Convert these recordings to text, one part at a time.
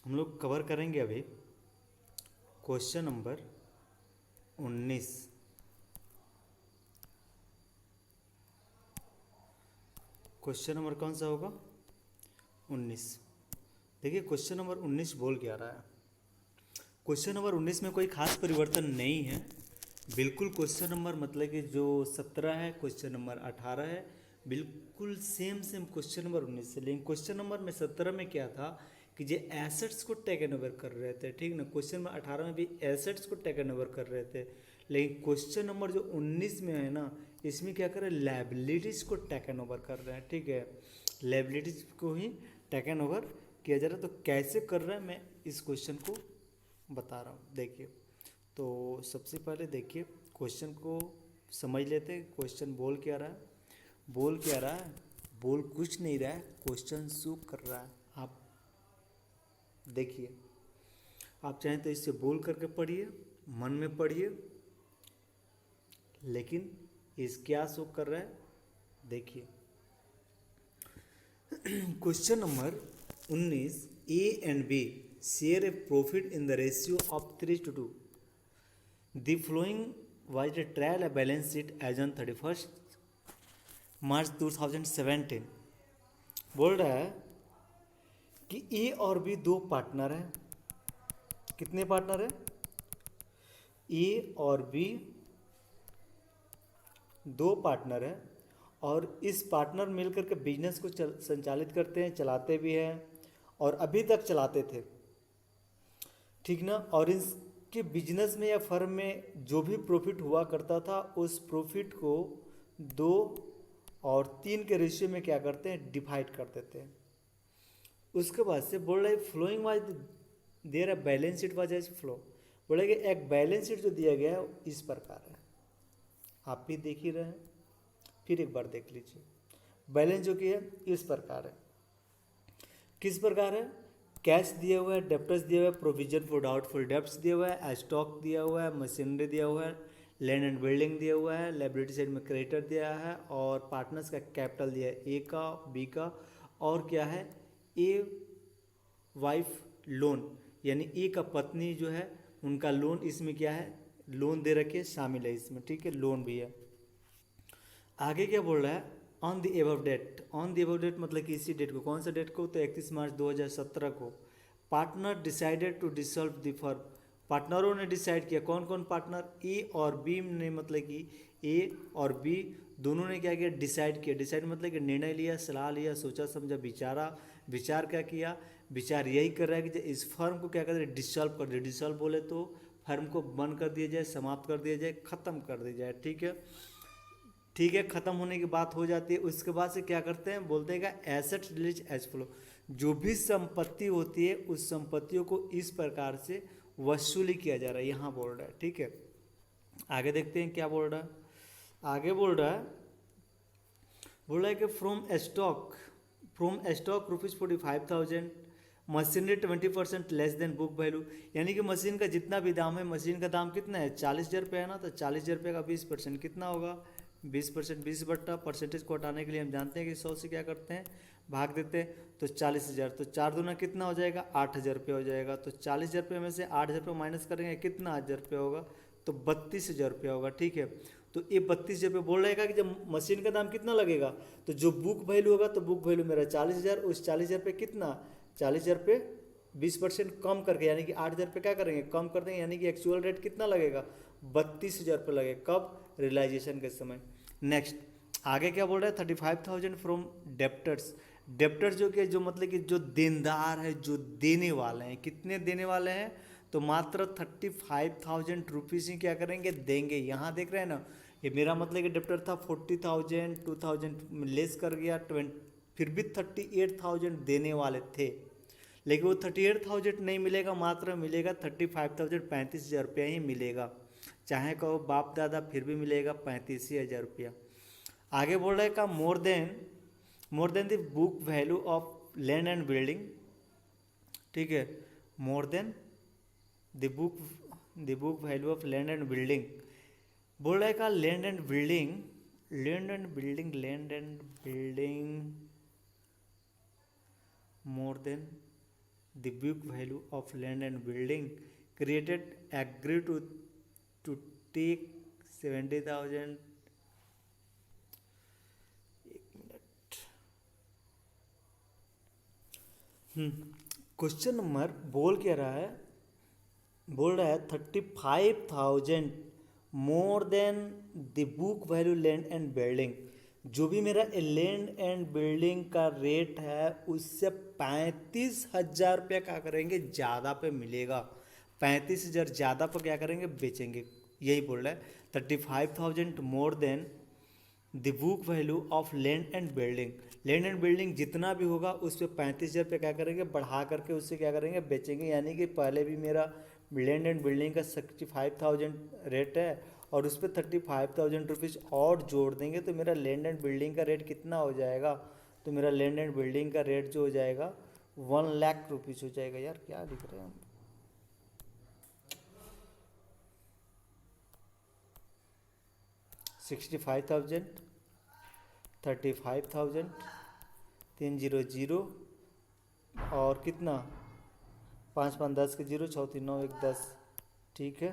हम लोग कवर करेंगे अभी क्वेश्चन नंबर 19। क्वेश्चन नंबर कौन सा होगा? 19। देखिए क्वेश्चन नंबर 19 बोल क्या रहा है। क्वेश्चन नंबर 19 में कोई खास परिवर्तन नहीं है। बिल्कुल क्वेश्चन नंबर मतलब कि जो 17 है, क्वेश्चन नंबर 18 है, बिल्कुल सेम सेम क्वेश्चन नंबर 19 है। लेकिन क्वेश्चन नंबर में 17 में क्या था कि जो एसेट्स को टेकन ओवर कर रहे थे, ठीक ना। क्वेश्चन नंबर 18 में भी एसेट्स को टेकन ओवर कर रहे थे। लेकिन क्वेश्चन नंबर जो 19 में है ना, इसमें क्या कर रहे हैं, लाइबिलिटीज को टेकन ओवर कर रहे हैं, ठीक है। लाइबिलिटीज को ही टेकन ओवर किया जा रहा है। तो कैसे कर रहा है मैं इस क्वेश्चन को बता रहा हूँ। देखिए तो सबसे पहले देखिए क्वेश्चन को समझ लेते हैं। क्वेश्चन बोल क्या रहा है? बोल क्या रहा है? बोल कुछ नहीं रहा है, क्वेश्चन शो कर रहा है। आप देखिए, आप चाहें तो इससे बोल करके पढ़िए, मन में पढ़िए, लेकिन इस क्या शो कर रहा है देखिए। Question number 19, A and B share a profit in the ratio of 3:2। The flowing was the trial balance sheet as on 31 March 2017। बोल रहा है कि ए और बी दो पार्टनर हैं। कितने पार्टनर हैं? ए और बी दो पार्टनर हैं और इस पार्टनर मिलकर के बिजनेस को संचालित करते हैं, चलाते भी हैं और अभी तक चलाते थे, ठीक ना। और इसके बिजनेस में या फर्म में जो भी प्रॉफिट हुआ करता था, उस प्रॉफिट को 2 और 3 के रेशियो में क्या करते हैं, डिवाइड कर देते हैं। उसके बाद से बोल रहे flowing was there a balance sheet was as flow. बोले कि एक बैलेंस शीट जो दिया गया है इस प्रकार है, आप भी देख ही रहे हैं, फिर एक बार देख लीजिए। बैलेंस जो कि है इस प्रकार है। किस प्रकार है? कैश दिया हुआ है, डेप्टर्स दिया हुआ है, प्रोविजन फॉर डाउटफुल डेप्ट्स दिया हुआ है, स्टॉक दिया हुआ है, मशीनरी दिया हुआ है, लैंड एंड बिल्डिंग दिया हुआ है, लाइबिलिटी साइड में क्रेडिटर दिया है और पार्टनर्स का कैपिटल दिया है, ए का, बी का, और क्या है, ए वाइफ लोन, यानी ए का पत्नी जो है उनका लोन इसमें क्या है, लोन दे रखे शामिल है इसमें, ठीक है, लोन भी है। आगे क्या बोल रहा है, on the above date. On the above date मतलब कि इसी डेट को, कौन सा डेट को, तो 31 मार्च 2017 को partner decided to dissolve the firm. पार्टनरों ने डिसाइड किया, कौन कौन पार्टनर, ए और बी ने, मतलब कि ए और बी दोनों ने क्या किया, डिसाइड किया। डिसाइड मतलब कि निर्णय लिया, सलाह लिया, सोचा समझा, विचारा। विचार क्या किया, विचार यही कर रहा है कि इस फर्म को क्या कर दे, डिसॉल्व कर दे। डिसॉल्व बोले तो फर्म को बंद कर दिया जाए, समाप्त कर दिया जाए, खत्म कर दिया जाए, ठीक है। ठीक है, खत्म होने की बात हो जाती है। उसके बाद से क्या करते हैं, बोलते हैं कि एसेट रिलीज एज फ्लो। जो भी संपत्ति होती है उस संपत्तियों को इस प्रकार से वसूली किया जा रहा है, यहाँ बोल रहा है, ठीक है। आगे देखते हैं क्या बोल रहा है। आगे बोल रहा है कि from stock ₹45,000, machinery 20% less than book value. यानी कि मशीन का जितना भी दाम है, मशीन का दाम कितना है, 40,000 रुपये है ना, तो 40,000 रुपये का 20% कितना होगा, 20%, 20 बट्टा परसेंटेज को हटाने के लिए हम जानते हैं कि 100 से क्या करते हैं, भाग देते हैं, तो 40,000, तो 4 दूना कितना हो जाएगा, 8,000 रुपये हो जाएगा। तो 40,000 रुपये में से 8,000 रुपये माइनस करेंगे, कितना 1,000 रुपये होगा, तो 32,000 रुपये होगा, ठीक है। तो ये 32,000 रुपये बोल रहेगा कि जब मशीन का दाम कितना लगेगा, तो जो बुक वैल्यू होगा, तो बुक वैल्यू मेरा 40,000, उस 40,000 रुपये कितना, 40,000 रुपये 20% कम करके, यानी कि 8,000 रुपये क्या करेंगे, कम कर देंगे, यानी कि एक्चुअल रेट कितना लगेगा, 32,000 रुपये लगेगा। कब, रियलाइजेशन के समय। नेक्स्ट आगे क्या बोल रहा है, 35,000 फ्रॉम डेप्टर्स। डेप्टर्स जो कि, जो मतलब कि जो देनदार है, जो देने वाले हैं, कितने देने वाले हैं, तो मात्र 35,000 रुपीज़ ही क्या करेंगे, देंगे। यहाँ देख रहे हैं ना, ये मेरा मतलब कि डेप्टर था 40,000, 2,000 लेस कर गया 20, फिर भी 38,000 देने वाले थे। लेकिन वो 38,000 नहीं मिलेगा, मात्र मिलेगा 35,000, 35,000 रुपया ही मिलेगा। चाहे कहो बाप दादा, फिर भी मिलेगा 35,000 रुपया। आगे बोल रहा है का more than the book value of land and building, ठीक है, more than the book value of land and building. बोल रहा है का land and building, land and building, land and building more than the book value of land and building created agree to take 70,000। Question number बोल क्या रहा है, बोल रहा है 35,000 more than the book value land and building. जो भी मेरा लैंड एंड बिल्डिंग का रेट है उससे 35,000 रुपया क्या करेंगे, ज़्यादा पे मिलेगा। 35,000 ज़्यादा पे क्या करेंगे, बेचेंगे। यही बोल रहा है 35,000 more than the book value of land and building. Land and building जितना भी होगा उस पर 35,000 रुपये क्या करेंगे, बढ़ा करके उससे क्या करेंगे, बेचेंगे। यानी कि पहले भी मेरा लैंड एंड बिल्डिंग का 65,000 रेट है और उस पर 35,000 रुपीज़ और जोड़ देंगे तो मेरा लैंड एंड बिल्डिंग का रेट कितना हो जाएगा, तो मेरा लैंड एंड बिल्डिंग का रेट जो हो जाएगा 1,00,000 रुपीज़ हो जाएगा। यार क्या लिख रहे हैं हम, 65,000, 35,000, 300 और कितना, 5 5 10 के 0, 6 3 9 1 10, ठीक है।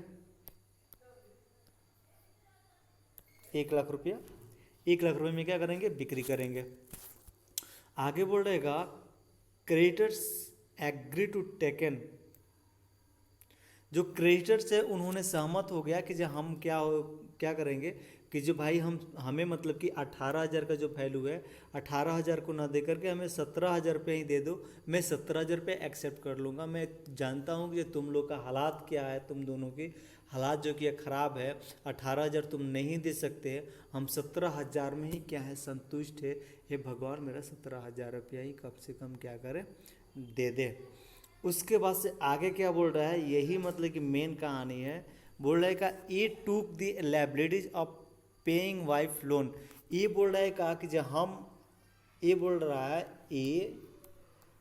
1,00,000 रुपया, 1,00,000 रुपये में क्या करेंगे, बिक्री करेंगे। आगे बोल रहेगा क्रेडिटर्स एग्री टू टेकन। जो क्रेडिटर्स है उन्होंने सहमत हो गया कि जो हम क्या करेंगे कि जो भाई हमें मतलब कि 18,000 का जो वैल्यू है 18,000 को ना दे करके हमें 17,000 रुपये ही दे दो। मैं 17,000 रुपये एक्सेप्ट कर लूँगा। मैं जानता हूँ कि तुम लोग का हालात क्या है, तुम दोनों की हालात जो कि ख़राब है, 18,000 तुम नहीं दे सकते, हम 17,000 में ही क्या है संतुष्ट है। हे भगवान मेरा 17,000 रुपया ही कम से कम क्या करें, दे दे। उसके बाद से आगे क्या बोल रहा है, यही मतलब कि मेन कहानी है। बोल रहा है का E took the liabilities of paying wife loan. ये बोल रहा है कहा कि जब हम, ये बोल रहा है, ये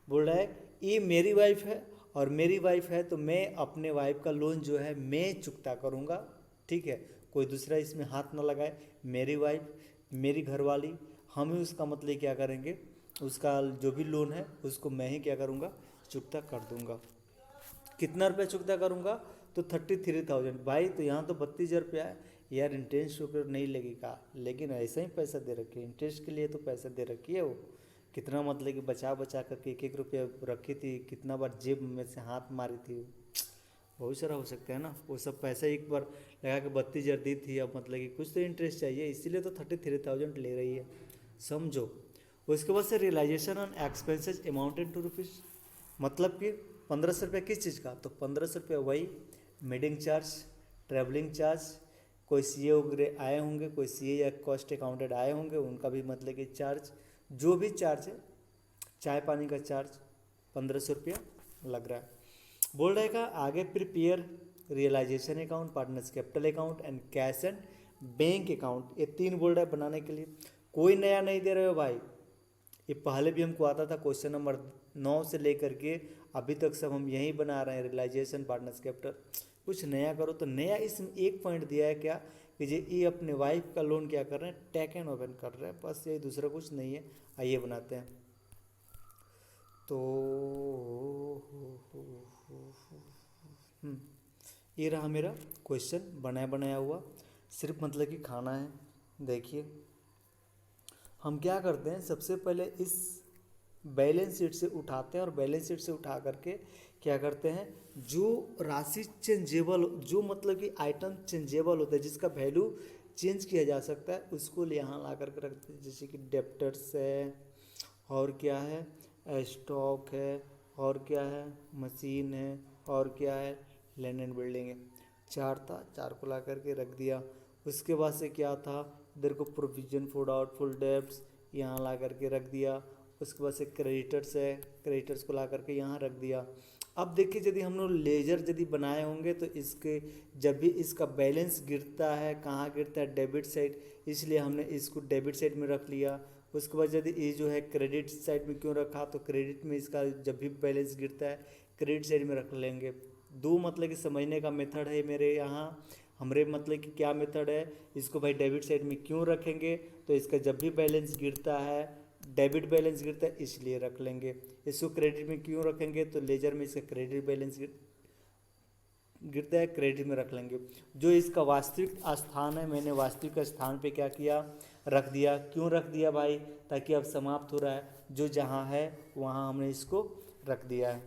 बोल रहा है ये मेरी वाइफ है और मेरी वाइफ है तो मैं अपने वाइफ का लोन जो है मैं चुकता करूँगा, ठीक है। कोई दूसरा इसमें हाथ ना लगाए, मेरी वाइफ, मेरी घरवाली, हम ही उसका मतलब क्या करेंगे, उसका जो भी लोन है उसको मैं ही क्या करूँगा, चुकता कर दूँगा। कितना रुपया चुकता करूँगा, तो 33,000। भाई तो यहाँ तो 32,000 रुपया है यार, इंटरेस्ट ऊपर नहीं लगेगा, लेकिन ऐसा ही पैसा दे रखी है, इंटरेस्ट के लिए तो पैसा दे रखी है। वो कितना मतलब कि बचा बचा करके 1 रुपया रखी थी, कितना बार जेब में से हाथ मारी थी, बहुत सारा हो सकता है ना। वो सब पैसा एक बार लगा के 32,000 दी थी, अब मतलब कि कुछ तो इंटरेस्ट चाहिए, इसीलिए तो 33,000 ले रही है, समझो। उसके बाद से realisation on expenses amounted to rupees, मतलब कि 1,500 रुपये किस चीज़ का, तो 1,500 रुपये वही मीटिंग चार्ज, ट्रैवलिंग चार्ज, कोई सीए वगैरह आए होंगे, कोई सीए या कॉस्ट अकाउंटेंट आए होंगे, उनका भी मतलब कि चार्ज, जो भी चार्ज है, चाय पानी का चार्ज 1,500 रुपया लग रहा है। बोल रहा है का आगे prepare realisation account, partners capital account and cash and bank account, ये 3 बोल रहा है बनाने के लिए। कोई नया नहीं दे रहे हो भाई, ये पहले भी हमको आता था, क्वेश्चन नंबर 9 से लेकर के अभी तक सब हम यही बना रहे हैं, रियलाइजेशन, पार्टनर्स कैपिटल। कुछ नया करो। तो नया इसमें एक पॉइंट दिया है क्या कि ये अपने वाइफ का लोन क्या कर रहे हैं, टेक एंड ओपन कर रहे हैं, बस यही, दूसरा कुछ नहीं है। आइए बनाते हैं। तो ये रहा मेरा क्वेश्चन बनाया बनाया हुआ, सिर्फ मतलब कि खाना है। देखिए हम क्या करते हैं, सबसे पहले इस बैलेंस शीट से उठाते हैं और बैलेंस शीट से उठा करके क्या करते हैं, जो राशि चेंजेबल, जो मतलब कि आइटम चेंजेबल होता है, जिसका वैल्यू चेंज किया जा सकता है, उसको यहाँ ला करके रखते हैं। जैसे कि डेप्टर्स है, और क्या है, स्टॉक है, और क्या है, मशीन है, और क्या है, लैंड एंड बिल्डिंग है। 4 था, 4 को ला करके रख दिया। उसके बाद से क्या था, इधर को प्रोविजन फॉर डाउटफुल डेब्ट्स यहाँ ला करके रख दिया। उसके बाद से क्रेडिटर्स है, क्रेडिटर्स को ला करके यहाँ रख दिया। अब देखिए यदि हम लोग लेजर यदि बनाए होंगे तो इसके जब भी इसका बैलेंस गिरता है, कहाँ गिरता है, डेबिट साइड, इसलिए हमने इसको डेबिट साइड में रख लिया। उसके बाद यदि ये जो है क्रेडिट साइड में क्यों रखा, तो क्रेडिट में इसका जब भी बैलेंस गिरता है क्रेडिट साइड में रख लेंगे। 2 मतलब कि समझने का मेथड है मेरे यहाँ। हमारे मतलब कि क्या मेथड है, इसको भाई डेबिट साइड में क्यों रखेंगे, तो इसका जब भी बैलेंस गिरता है डेबिट बैलेंस गिरता है इसलिए रख लेंगे। इसको क्रेडिट में क्यों रखेंगे, तो लेजर में इसका क्रेडिट बैलेंस गिरता है, क्रेडिट में रख लेंगे। जो इसका वास्तविक स्थान है, मैंने वास्तविक स्थान पे क्या किया, रख दिया। क्यों रख दिया भाई, ताकि अब समाप्त हो रहा है, जो जहाँ है वहाँ हमने इसको रख दिया है।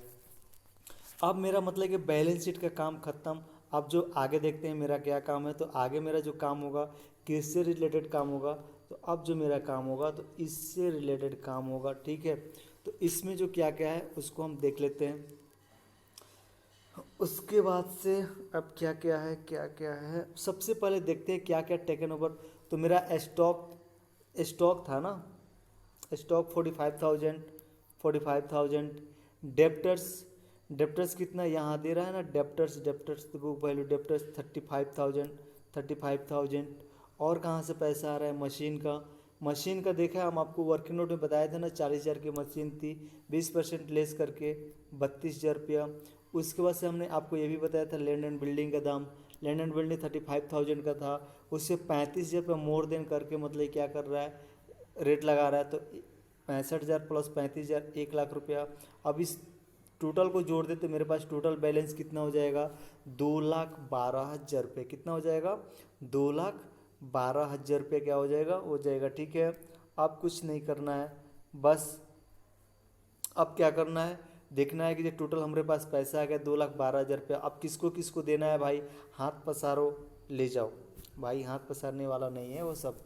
अब मेरा मतलब कि बैलेंस शीट का काम खत्म। अब जो आगे देखते हैं मेरा क्या काम है, तो आगे मेरा जो काम होगा किससे रिलेटेड काम होगा, तो अब जो मेरा काम होगा तो इससे रिलेटेड काम होगा, ठीक है। तो इसमें जो क्या क्या है उसको हम देख लेते हैं। उसके बाद से अब क्या क्या है, क्या क्या है, सबसे पहले देखते हैं क्या क्या टेकन ओवर। तो मेरा स्टॉक स्टॉक था ना, स्टॉक 45,000, 45,000। डेप्टर्स, डेप्टर्स कितना यहाँ दे रहा है ना, debtors, debtors book value debtors 35,000, 35,000। और कहाँ से पैसा आ रहा है, मशीन का, मशीन का देखा हम आपको वर्किंग नोट में बताया था ना, 40,000 की मशीन थी, 20% लेस करके 32,000 रुपया। उसके बाद से हमने आपको ये भी बताया था लैंड एंड बिल्डिंग का दाम, लैंड एंड बिल्डिंग 35,000 का था, उससे 35,000 रुपये मोर देन करके मतलब क्या कर रहा है, रेट लगा रहा है। तो 65,000 प्लस 35,000 1 लाख रुपया। अब इस टोटल को जोड़ दे तो मेरे पास टोटल बैलेंस कितना हो जाएगा, 2,12,000 रुपये। कितना हो जाएगा, 2,12,000 रुपये क्या हो जाएगा, हो जाएगा, ठीक है। अब कुछ नहीं करना है, बस अब क्या करना है, देखना है कि जो टोटल हमारे पास पैसा आ गया 2,12,000 रुपया। अब किसको किसको देना है भाई, हाथ पसारो ले जाओ। भाई हाथ पसारने वाला नहीं है वो, सब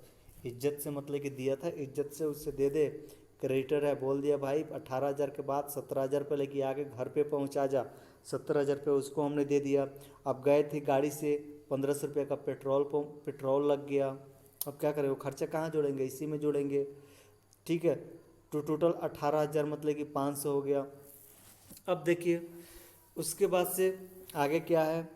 इज्जत से मतलब कि दिया था, इज्जत से उससे दे दे। क्रेडिटर है, बोल दिया भाई 18,000 के बाद 17,000 रुपये लेके आके घर पे पहुंचा जा, 17,000 रुपये उसको हमने दे दिया। अब गए थे गाड़ी से, 1,500 रुपये का पेट्रोल लग गया। अब क्या करें, वो खर्चा कहाँ जोड़ेंगे, इसी में जोड़ेंगे, ठीक है। तो टोटल 18,000 मतलब कि 500 हो गया। अब देखिए उसके बाद से आगे क्या है,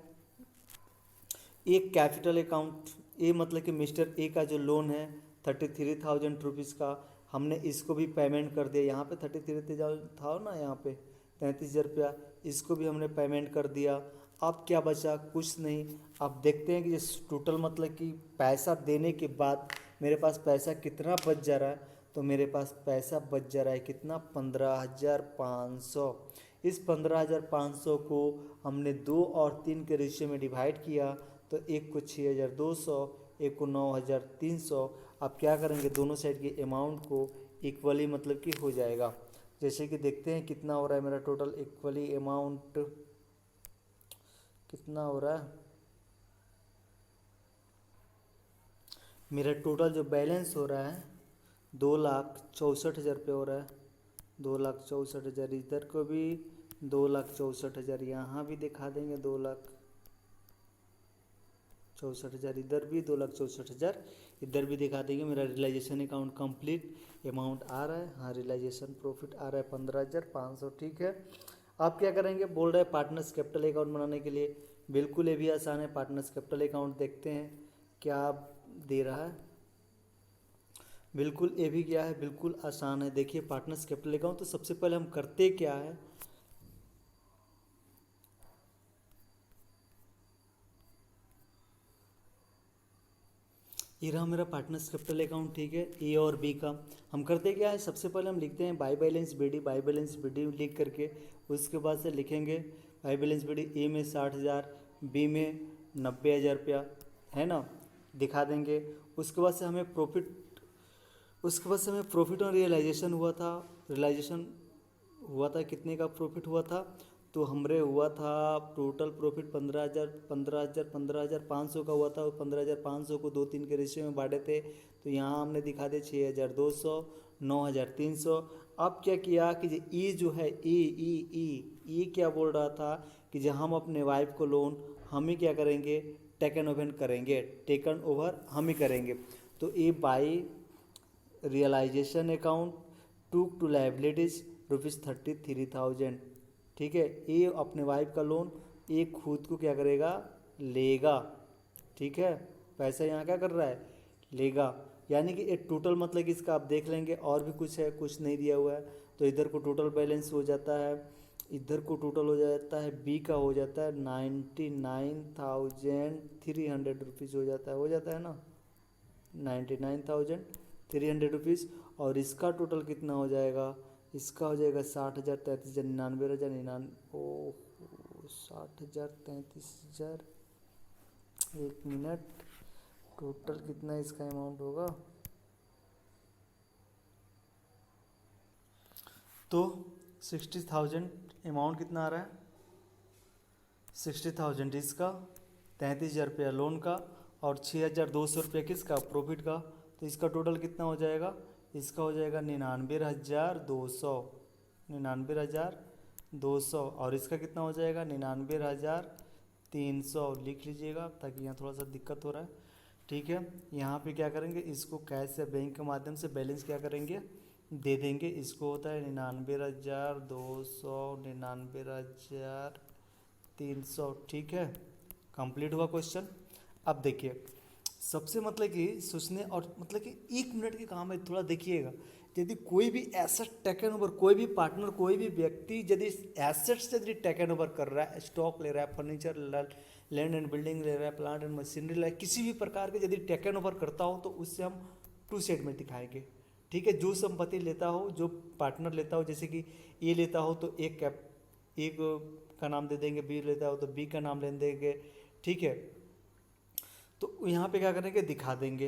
एक कैपिटल अकाउंट, ए मतलब कि मिस्टर ए का जो लोन है 33,000 रुपीज़ का, हमने इसको भी पेमेंट कर दिया। यहाँ पे 33,000 था ना, यहाँ पे 33,000 रुपया, इसको भी हमने पेमेंट कर दिया। अब क्या बचा, कुछ नहीं। अब देखते हैं कि टोटल मतलब कि पैसा देने के बाद मेरे पास पैसा कितना बच जा रहा है। तो मेरे पास पैसा बच जा रहा है कितना, 15,500। इस 15,500 को हमने 2 और 3 के रेशियो में डिवाइड किया, तो एक को 6,200, एक को 9,300। अब क्या करेंगे, दोनों साइड के अमाउंट को इक्वली मतलब कि हो जाएगा। जैसे कि देखते हैं कितना हो रहा है मेरा टोटल इक्वली अमाउंट, कितना हो रहा है मेरा टोटल जो बैलेंस हो रहा है 2,64,000 रुपये हो रहा है। 2,64,000, इधर को भी 2,64,000, यहाँ भी दिखा देंगे 2,64,000, इधर भी 2,64,000, इधर भी दिखा देंगे। मेरा रियलाइजेशन अकाउंट कंप्लीट अमाउंट आ रहा है, हाँ रियलाइजेशन प्रॉफिट आ रहा है 15,500, ठीक है। आप क्या करेंगे, बोल रहे हैं पार्टनर्स कैपिटल अकाउंट बनाने के लिए, बिल्कुल ये भी आसान है। पार्टनर्स कैपिटल अकाउंट देखते हैं क्या दे रहा है, बिल्कुल ये भी क्या है, बिल्कुल आसान है। देखिए पार्टनर्स कैपिटल अकाउंट, तो सबसे पहले हम करते क्या है, ये रहा मेरा पार्टनर्स कैपिटल अकाउंट, ठीक है। ए और बी का हम करते क्या है, सबसे पहले हम लिखते हैं by balance B D, by balance B D लिख करके उसके बाद से लिखेंगे by balance B D, A में 60,000, बी में 90,000 रुपया, है ना, दिखा देंगे। उसके बाद से हमें प्रॉफिट, उसके बाद से हमें प्रॉफिट और रियलाइजेशन हुआ था, रियलाइजेशन हुआ था, कितने का प्रॉफिट हुआ था, तो हमरे हुआ था टोटल प्रॉफिट 15,000, 15,000, 15,500 का हुआ था। और 15,500 को 2-3 के रेशियो में बांटे थे, तो यहाँ हमने दिखा दिया 6,200, 9,300। अब क्या किया कि ई जो है, ई क्या बोल रहा था कि जब हम अपने वाइफ को लोन हम ही क्या करेंगे, टेकन ओवर करेंगे, टेकन ओवर हम ही करेंगे। तो A by realisation account to liabilities ₹33,000, ठीक है। ये अपने वाइफ का लोन ये खुद को क्या करेगा, लेगा, ठीक है। पैसा यहाँ क्या कर रहा है, लेगा। यानी कि एक टोटल मतलब कि इसका आप देख लेंगे, और भी कुछ है, कुछ नहीं दिया हुआ है। तो इधर को टोटल बैलेंस हो जाता है, इधर को टोटल हो जाता है, बी का हो जाता है 99,300 रुपीज़ हो जाता है ना, 99,300 रुपीज़। और इसका टोटल कितना हो जाएगा, इसका हो जाएगा 60,000, 33,000, 99,000, 99, ओ 60,000, 33,000, 1 मिनट, टोटल कितना इसका अमाउंट होगा। तो 60,000 अमाउंट कितना आ रहा है, 60,000 इसका, 33,000 रुपया लोन का और 6,200 रुपया किसका, प्रॉफिट का। तो इसका टोटल कितना हो जाएगा, इसका हो जाएगा 99,200, 99,200, और इसका कितना हो जाएगा 99,300। लिख लीजिएगा ताकि यहाँ थोड़ा सा दिक्कत हो रहा है। ठीक है, यहाँ पे क्या करेंगे, इसको कैश या बैंक के माध्यम से बैलेंस क्या करेंगे, दे देंगे। इसको होता है 99,200, 99,300। ठीक है, कंप्लीट हुआ क्वेश्चन। अब देखिए, सबसे मतलब कि सोचने और मतलब कि 1 मिनट के काम है, थोड़ा देखिएगा। यदि कोई भी एसेट टेकन ओवर, कोई भी पार्टनर, कोई भी व्यक्ति यदि एसेट्स यदि टेकन ओवर कर रहा है, स्टॉक ले रहा है, फर्नीचर, लैंड एंड बिल्डिंग ले रहा है, प्लांट एंड मशीनरी ले रहा है, किसी भी प्रकार के यदि टेकन ओवर करता हो तो उससे हम 2 सेट में दिखाएंगे। ठीक है, जो संपत्ति लेता हो, जो पार्टनर लेता हो, जैसे कि ए लेता हो तो एक का नाम दे देंगे, बी लेता हो तो बी का नाम ले देंगे। ठीक है, तो यहाँ पे क्या करेंगे, दिखा देंगे।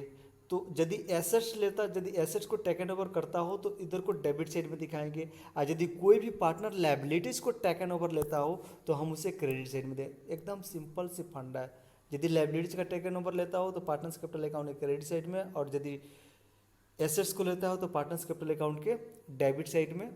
तो यदि एसेट्स लेता, यदि एसेट्स को टेकन ओवर करता हो तो इधर को डेबिट साइड में दिखाएंगे, और यदि कोई भी पार्टनर लायबिलिटीज़ को टेकन ओवर लेता हो तो हम उसे क्रेडिट साइड में दें। एकदम सिंपल सी फंडा है। यदि लायबिलिटीज़ का टेकन ओवर लेता हो तो partners capital account credit side में, और यदि एसेट्स को लेता हो तो पार्टनर्स कैपिटल अकाउंट के डेबिट साइड में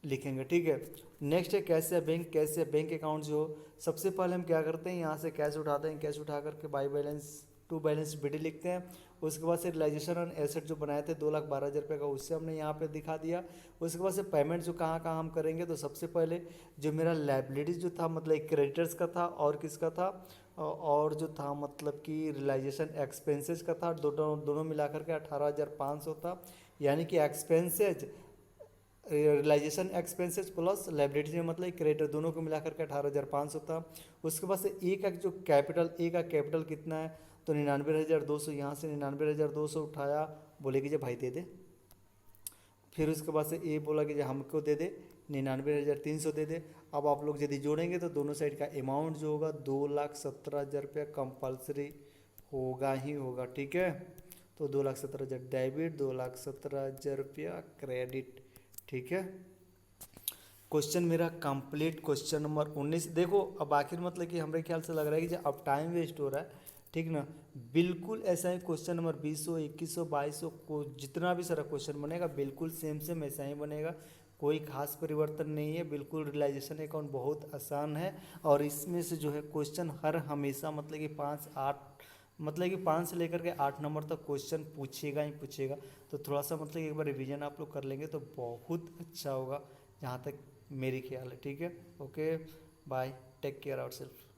लिखेंगे। ठीक है, नेक्स्ट है कैश या बैंक। कैश या बैंक अकाउंट जो सबसे पहले हम क्या करते हैं, यहाँ से कैश उठाते हैं, कैश उठा करके by balance to balance BD लिखते हैं। उसके बाद से रिलाइजेशन ऑन एसेट जो बनाए थे 2,12,000 रुपये का, उससे हमने यहाँ पे दिखा दिया। उसके बाद से पेमेंट जो कहाँ कहाँ हम करेंगे, तो सबसे पहले जो मेरा लायबिलिटीज जो था मतलब क्रेडिटर्स का था और किसका था, और जो था मतलब कि रिलाइजेशन एक्सपेंसेस का था, दोनों मिलाकर के 18,500 था। यानी कि expenses, realisation expenses plus liability में मतलब क्रेडिटर दोनों को मिलाकर के 18,500 था। उसके बाद से ए का जो कैपिटल, ए का कैपिटल कितना है, तो 99,200, यहाँ से 99,200 उठाया, बोले कि जो भाई दे दे। फिर उसके बाद से ए बोला कि जो हमको दे दे 99,300 दे दे। अब आप लोग यदि जोड़ेंगे तो दोनों साइड का अमाउंट जो होगा 2,17,000 रुपया कंपल्सरी होगा ही होगा। ठीक है, तो 2,17,000 डेबिट, 2,17,000 रुपया क्रेडिट। ठीक है, क्वेश्चन मेरा कंप्लीट। क्वेश्चन नंबर 19 देखो। अब आखिर मतलब कि हमारे ख्याल से लग रहा है कि जो अब टाइम वेस्ट हो रहा है, ठीक ना, बिल्कुल ऐसा ही क्वेश्चन नंबर 20, 21, 22 को जितना भी सारा क्वेश्चन बनेगा बिल्कुल सेम ऐसा ही बनेगा, कोई खास परिवर्तन नहीं है। बिल्कुल रियलाइजेशन अकाउंट बहुत आसान है, और इसमें से जो है क्वेश्चन हर हमेशा मतलब कि 5 से लेकर के 8 नंबर तक क्वेश्चन पूछेगा ही पूछेगा। तो थोड़ा सा मतलब एक बार रिवीजन आप लोग कर लेंगे तो बहुत अच्छा होगा, जहाँ तक मेरी ख्याल है। ठीक है, okay bye, take care out self.